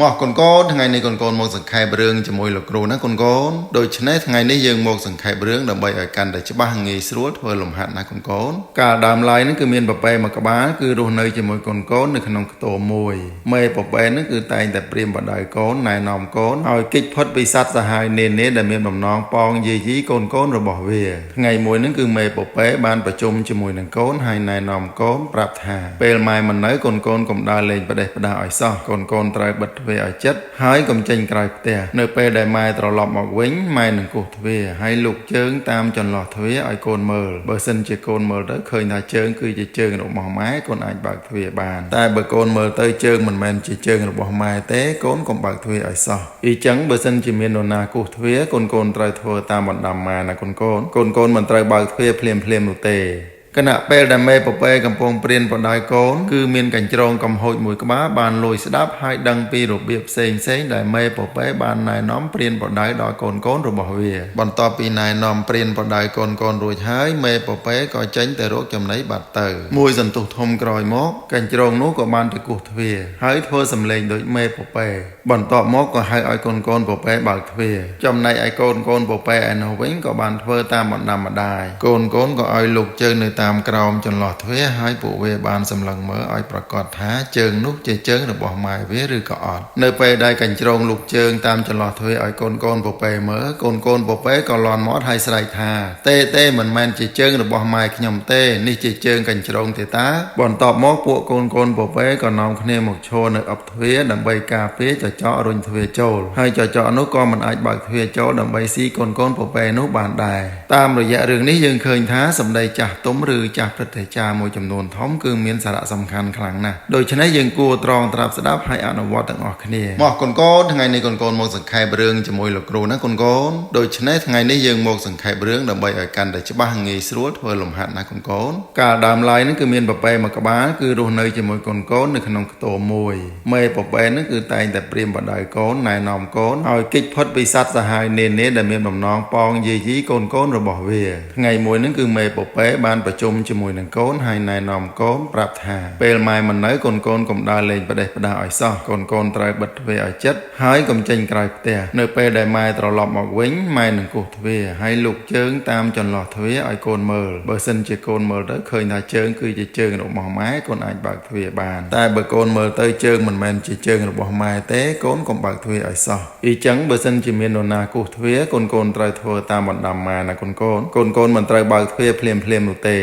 មកកូនកូនថ្ងៃនេះកូនកូនមកសង្ខេបរឿងជាមួយលោកគ្រូណាកូនកូនដូច្នេះថ្ងៃនេះយើងមកសង្ខេបរឿងដើម្បីឲ្យកាន់តែច្បាស់ងាយស្រួលធ្វើលំហាត់ណាកូនកូនកាលដើមឡើយហ្នឹងគឺមានប៉ប៉ែមួយក្បាលគឺរស់នៅជាមួយកូនកូននៅក្នុងខ្ទមមួយមេប៉ប៉ែហ្នឹងគឺតែងតែព្រាមបដៅកូនណែនាំកូនឲ្យគេចផុតពីសត្វសាហាវនេនេដែលមានបំណងប៉ងយាយីកូនកូនរបស់វាថ្ងៃមួយហ្នឹងគឺមេប៉ប៉ែបានប្រជុំជាមួយនឹងកូនហើយណែនាំកូនប្រាប់ថាពេលម៉ែមិននៅកូនកូនកុំដើរលេងបដេសបដាឲ្យសោះកូនកូនត្រូវបិទទ្វារឲ្យចិត្តហើយកុំចេញក្រៅផ្ទះនៅពេលដែលម៉ែត្រឡប់មកវិញម៉ែនឹងគោះទ្វារហើយលូកជើងតាមចន្លោះទ្វារឲ្យកូនមើលបើសិនជាកូនមើលទៅឃើញថាជើងគឺជាជើងរបស់ម៉ែកូនអាចបើកទ្វារបានតែបើកូនមើលទៅជើងមិនមែនជាជើងរបស់ម៉ែទេកូនកុំបើកទ្វារឲ្យសោះអ៊ីចឹងបើសិនជាមាននរណាគោះទ្វារកូនកូនត្រូវធ្វើតាមបណ្ដាំម៉ែណាកូនកូនមិនត្រូវបើកទ្វារភ្លាមនោះទេគណៈពេលដែលមេប៉ប៉ែកំពុងព្រានបដៅកូនគឺមានកញ្ជ្រោងកំហូចមួយក្បាលបានលួចស្ដាប់ហើយដឹងពីរបៀបផ្សេងដែលមេប៉ប៉ែបានណែនាំព្រានបដៅដល់កូនរបស់វាបន្ទាប់ពីណែនាំព្រានបដៅកូនរួចហើយមេប៉ប៉ែក៏ចេញទៅរកចំណីបាត់ទៅមួយសន្ទុះធំក្រោយមកកញ្ជ្រោងនោះក៏បានទៅគោះទ្វារហើយធ្វើសំឡេងដូចមេប៉ប៉ែបន្ទាប់មកក៏ហៅឲ្យកូនប៉ប៉ែបើកទ្វារចំណែកឯកូនប៉ប៉ែឯនោះវិញក៏បានធ្វើតាមបណ្ដាំម្ដាយកូនក៏ឲ្យលូកជើងនៅតាមក្រោមចន្លោះទ្វារហើយពួកវាបានសម្លឹងមើលឲ្យប្រកាសថាជើងនោះជាជើងរបស់ម៉ែវាឬក៏អត់នៅពេលដែលកញ្ជ្រោងលូកជើងតាមចន្លោះទ្វារឲ្យកូនប៉ប៉ែមើលកូនប៉ប៉ែក៏លន់មាត់ហើយស្រែកថាទេមិនមែនជាជើងរបស់ម៉ែខ្ញុំទេនេះជាជើងកញ្ជ្រោងទេតាបន្ទាប់មកពួកកូនប៉ប៉ែក៏នាំគ្នាមកឈរនៅអុកទ្វារដើម្បីការពារចចករុញទ្វារចូលហើយចចកនោះក៏មិនអាចបើកទ្វារចូលដើម្បីស៊ីកូនប៉ប៉ែនោះបានដែរតាមរយៈរឿងនេះយើងឃើញថាសម្ដីចាស់ទុំឬចាស់ព្រឹទ្ធាចារ្យមួយចំនួនធំគឺមានសារៈសំខាន់ខ្លាំងណាស់ដូច្នេះយើងគួរត្រងត្រាប់ស្ដាប់ហើយអនុវត្តទាំងអស់គ្នាមកកូនកូនថ្ងៃនេះកូនកូនមកសង្ខេបរឿងជាមួយលោកគ្រូណាកូនកូនដូច្នេះថ្ងៃនេះយើងមកសង្ខេបរឿងដើម្បីឲ្យកាន់តែច្បាស់ងាយស្រួលធ្វើលំហាត់ណាកូនកូនកាលដើមឡើយហ្នឹងគឺមានប៉ប៉ែមួយក្បាលគឺរស់នៅជាមួយកូនកូននៅក្នុងខ្ទមមួយមេប៉ប៉ែហ្នឹងគឺតែងតែព្រាមបដៅកូនណែនាំកូនឲ្យគេចផុតពីសត្វសាហាវនេនេដែលមានបំណងប៉ងយាយីកូនរបស់វាថ្ងៃមួយហ្នឹងគឺមេប៉ប៉ែបានប្រជុំជាមួយនឹងកូនហើយណែនាំកូនប្រាប់ថាពេលម៉ែមិននៅកូនកុំដើរលេងបដេសបដាឲ្យសោះកូនត្រូវបិទទ្វារឲ្យចិត្តហើយកុំចេញក្រៅផ្ទះនៅពេលដែលម៉ែត្រឡប់មកវិញម៉ែនឹងគោះទ្វារហើយលូកជើងតាមចន្លោះទ្វារឲ្យកូនមើលបើសិនជាកូនមើលទៅឃើញថាជើងគឺជាជើងរបស់ម៉ែកូនអាចបើកទ្វារបានតែបើកូនមើលទៅជើងមិនមែនជាជើងរបស់ម៉ែទេកូនកុំបើកទ្វារឲ្យសោះអ៊ីចឹងបើសិនជាមាននរណាគោះទ្វារកូនត្រូវធ្វើតាមបណ្ដាំម៉ែណាកូនកូនមិនត្រូវបើកទ្វារភ្លាមនោះទេ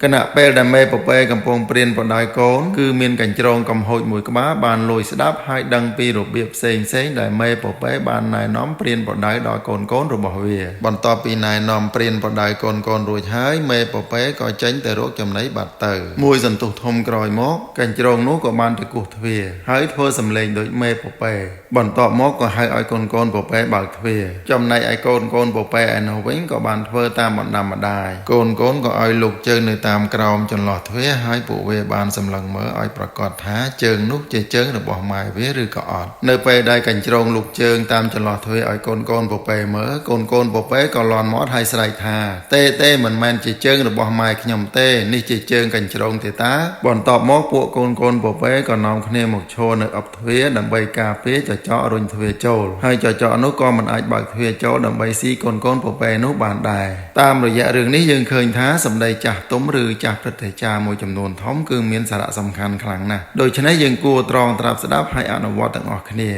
គណៈពេលដែលមេប៉ប៉ែកំពុងព្រានបដៅកូនគឺមានកញ្ជ្រោងកំហូចមួយក្បាលបានលួចស្ដាប់ហើយដឹងពីរបៀបផ្សេងដែលមេប៉ប៉ែបានណែនាំព្រានបដៅដល់កូនរបស់វាបន្ទាប់ពីណែនាំព្រានបដៅកូនរួចហើយមេប៉ប៉ែក៏ចេញទៅរកចំណីបាត់ទៅមួយសន្ទុះធំក្រោយមកកញ្ជ្រោងនោះក៏បានទៅគោះទ្វារហើយធ្វើសំឡេងដូចមេប៉ប៉ែបន្ទាប់មកក៏ហៅឲ្យកូនប៉ប៉ែបើកទ្វារចំណែកឯកូនប៉ប៉ែឯនោះវិញក៏បានធ្វើតាមបណ្ដាំម្ដាយកូនក៏ឲ្យលូកជើងនៅតាមក្រោមចន្លោះទ្វារហើយពួកវាបានសម្លឹងមើលឲ្យប្រកាសថាជើងនោះជាជើងរបស់ម៉ែវាឬក៏អត់នៅពេលដែលកញ្ជ្រោងលូកជើងតាមចន្លោះទ្វារឲ្យកូនប៉ប៉ែមើលកូនប៉ប៉ែក៏លន់មាត់ហើយស្រែកថាទេមិនមែនជាជើងរបស់ម៉ែខ្ញុំទេនេះជាជើងកញ្ជ្រោងទេតាបន្ទាប់មកពួកកូនប៉ប៉ែក៏នាំគ្នាមកឈរនៅអុកទ្វារដើម្បីការពារចចករុញទ្វារចូលហើយចចកនោះក៏មិនអាចបើកទ្វារចូលដើម្បីស៊ីកូនប៉ប៉ែនោះបានដែរតាមរយៈរឿងនេះយើងឃើញថាសម្ដីចាស់ទុំឬចាស់ព្រឹទ្ធាចារ្យមួយចំនួនធំគឺមានសារៈសំខាន់ខ្លាំងណាស់ដូច្នេះយើងគួរត្រងត្រាប់ស្ដាប់ហើយអនុវត្តទាំងអស់គ្នា